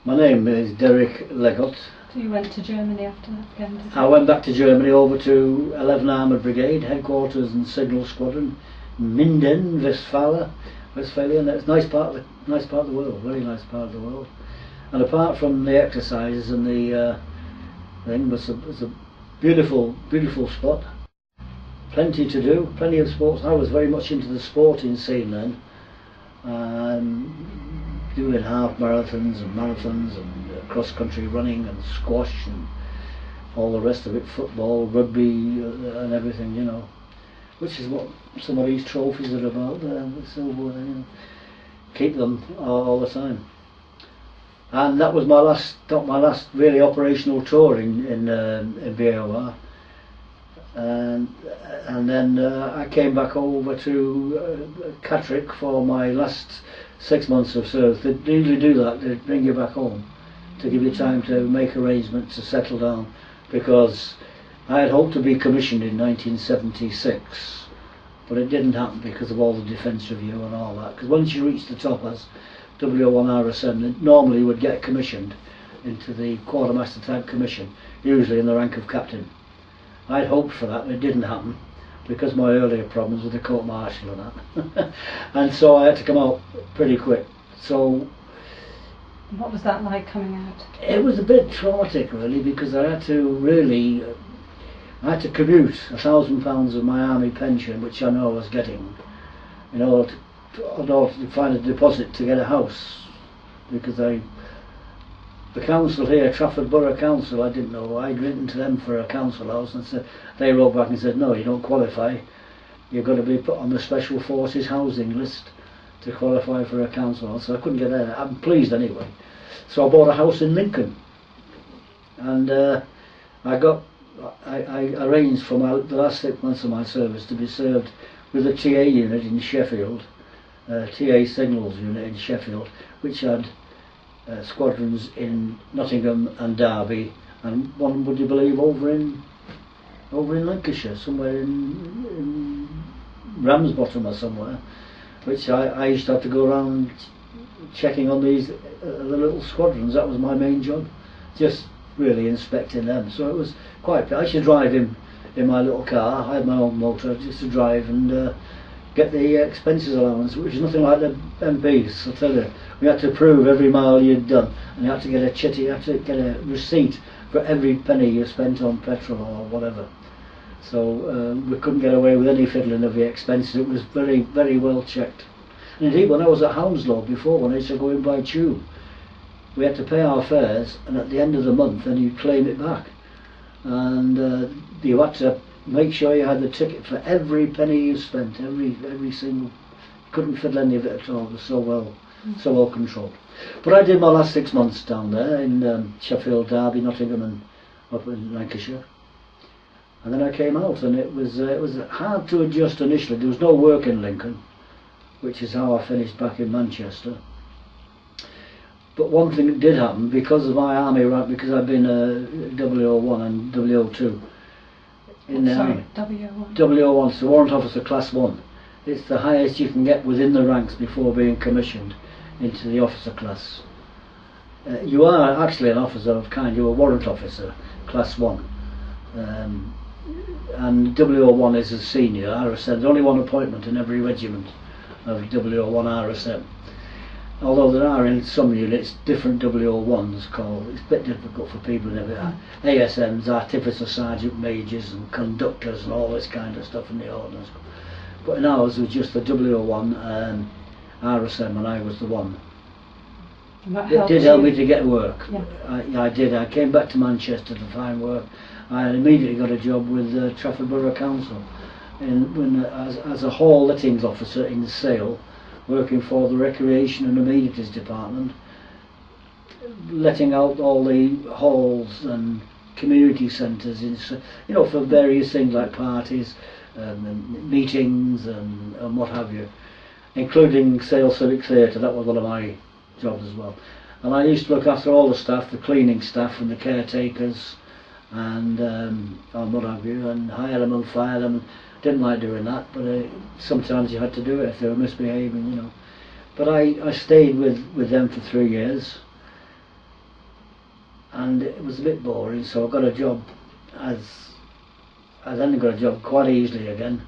My name is Derek Leggott. So you went to Germany after that again, did you? I went back to Germany over to 11 Armoured Brigade, headquarters and signal squadron, Minden, Westphalia, and it's a nice part of the world, very nice part of the world. And apart from the exercises and the thing, it's a beautiful spot. Plenty to do, plenty of sports. I was very much into the sporting scene then, doing half marathons and cross-country running and squash and all the rest of it, football, rugby and everything, you know, which is what some of these trophies are about there, the silver, you know, keep them all the time. And that was not my last really operational tour in BOR. And then I came back over to Catterick for my last 6 months of service. They usually do that, they bring you back home to give you time to make arrangements to settle down, because I had hoped to be commissioned in 1976, but it didn't happen because of all the defence review and all that, because once you reach the top as W01 RSM, normally you would get commissioned into the quartermaster type commission, usually in the rank of captain. I'd hoped for that, but it didn't happen because of my earlier problems with the court martial and that. And so I had to come out pretty quick. So what was that like coming out? it was a bit traumatic really, because I had to commute £1,000 of my army pension, which I know I was getting, in order to find a deposit to get a house, because the council here, Trafford Borough Council, I didn't know, I'd written to them for a council house, and they wrote back and said, no, you don't qualify, you've got to be put on the Special Forces housing list to qualify for a council house. So I couldn't get there. I'm pleased anyway. So I bought a house in Lincoln, and I arranged for the last 6 months of my service to be served with a TA unit in Sheffield, TA signals unit in Sheffield, which had squadrons in Nottingham and Derby, and one, would you believe, over in Lancashire, somewhere in Ramsbottom or somewhere, which I used to have to go around checking on these the little squadrons. That was my main job, just really inspecting them. So it was quite, I used to drive in my little car. I had my own motor just to drive and get the expenses allowance, which is nothing like the MPs. I tell you, we had to prove every mile you'd done, and you had to get a chitty, you had to get a receipt for every penny you spent on petrol or whatever. So we couldn't get away with any fiddling of the expenses. It was very, very well checked. And indeed, when I was at Hounslow before, when I used to go in by tube, we had to pay our fares, and at the end of the month, then you'd claim it back, and you had to make sure you had the ticket for every penny you spent, every single. Couldn't fiddle any of it at all. It was so well controlled. But I did my last 6 months down there in Sheffield, Derby, Nottingham, and up in Lancashire. And then I came out, and it was hard to adjust initially. There was no work in Lincoln, which is how I finished back in Manchester. But one thing that did happen, because of my army rank, because I've been W01 and W02 in the army. W01. W01, so Warrant Officer Class 1. It's the highest you can get within the ranks before being commissioned into the officer class. You are actually an officer of kind, you're a Warrant Officer Class 1. And W01 is a senior RSM. There's only one appointment in every regiment of W01 RSM. Although there are in some units different W01s called, it's a bit difficult for people in every ASMs, artificer sergeant majors and conductors and all this kind of stuff in the ordnance. But in ours it was just the W01 RSM, and I was the one. It did help me to get work. Yeah. I did. I came back to Manchester to find work. I immediately got a job with Trafford Borough Council as a hall lettings officer in Sale, working for the Recreation and Amenities Department, letting out all the halls and community centres, for various things like parties, meetings and what have you, including Sale Civic Theatre. That was one of my jobs as well. And I used to look after all the staff, the cleaning staff and the caretakers and what have you, and hire them and fire them. Didn't like doing that, but sometimes you had to do it if they were misbehaving, But I stayed with them for 3 years, and it was a bit boring, so I got a job I then got a job quite easily again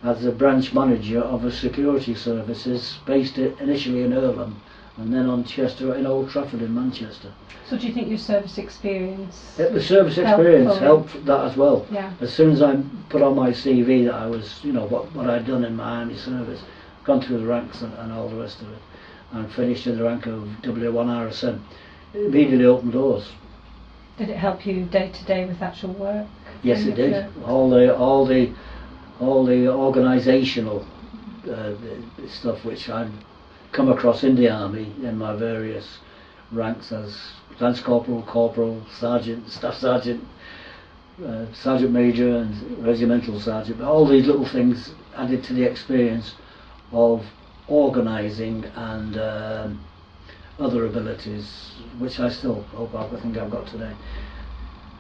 as a branch manager of a security services based initially in Earlham and then on Chester in Old Trafford in Manchester. So do you think your service experience? The service experience helped that as well. Yeah. As soon as I put on my CV that I was, you know, what I'd done in my army service, gone through the ranks and all the rest of it, and finished in the rank of W1 RSM, it immediately opened doors. Did it help you day to day with actual work? Yes, it did. All the organisational stuff which I'd come across in the army in my various ranks as lance corporal, corporal, sergeant, staff sergeant, sergeant major, and regimental sergeant. All these little things added to the experience of organising and other abilities, which I still hope I think I've got today.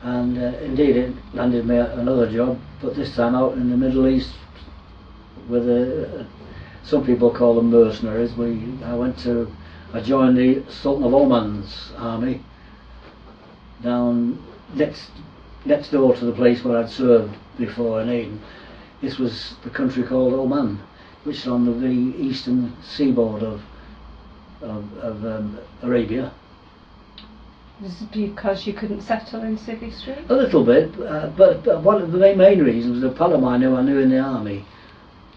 And indeed it landed me another job, but this time out in the Middle East with some people call them mercenaries. I joined the Sultan of Oman's army down next door to the place where I'd served before in Aden. This was the country called Oman, which is on the eastern seaboard of Arabia. This is because you couldn't settle in Civvy Street? A little bit, but one of the main reasons, the pal of mine who I knew in the army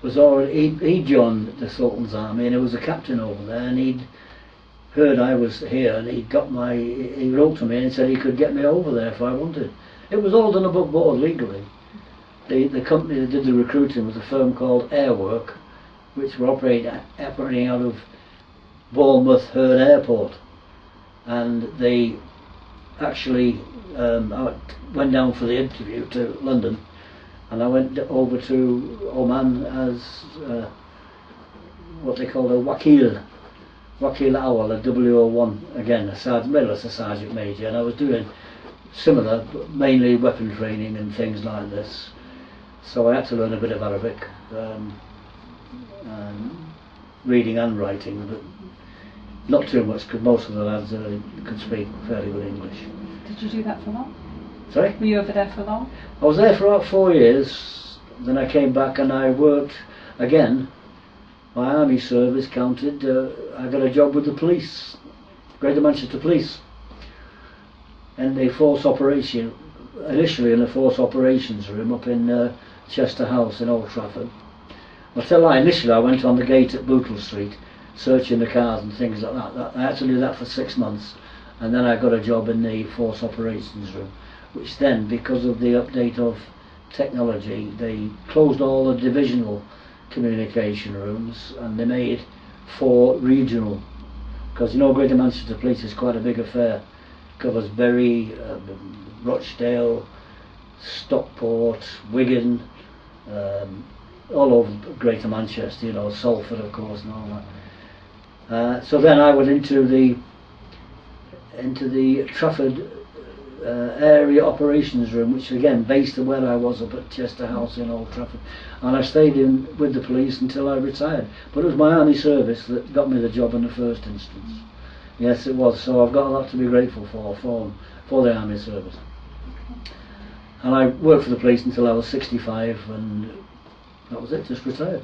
was already, he joined the Sultan's army and he was a captain over there, and he'd heard I was here and he wrote to me and said he could get me over there if I wanted. It was all done above board legally. The company that did the recruiting was a firm called Airwork, which were operating out of Bournemouth Hurd Airport, and they actually I went down for the interview to London, and I went over to Oman as what they call a Wakil Awal, a W01, again a sergeant major, and I was doing similar, but mainly weapon training and things like this. So I had to learn a bit of Arabic, reading and writing, but not too much, because most of the lads could speak fairly good English. Did you do that for long? Sorry? Were you over there for long? I was there for about 4 years, then I came back and I worked again. My army service counted, I got a job with the police, Greater Manchester Police, and the force operation, initially in the force operations room up in Chester House in Old Trafford. I'll tell you, initially I went on the gate at Bootle Street, searching the cars and things like that. I had to do that for 6 months, and then I got a job in the force operations room, which then, because of the update of technology, they closed all the divisional communication rooms and they made 4 regional, because you know Greater Manchester Police is quite a big affair. Covers Bury, Rochdale, Stockport, Wigan, all over Greater Manchester, you know, Salford of course and all that. So then I went into the Trafford area operations room, which again based on where I was up at Chester House in Old Trafford, and I stayed in with the police until I retired. But it was my army service that got me the job in the first instance. Yes, it was. So I've got a lot to be grateful for the army service. And I worked for the police until I was 65, and that was it, just retired.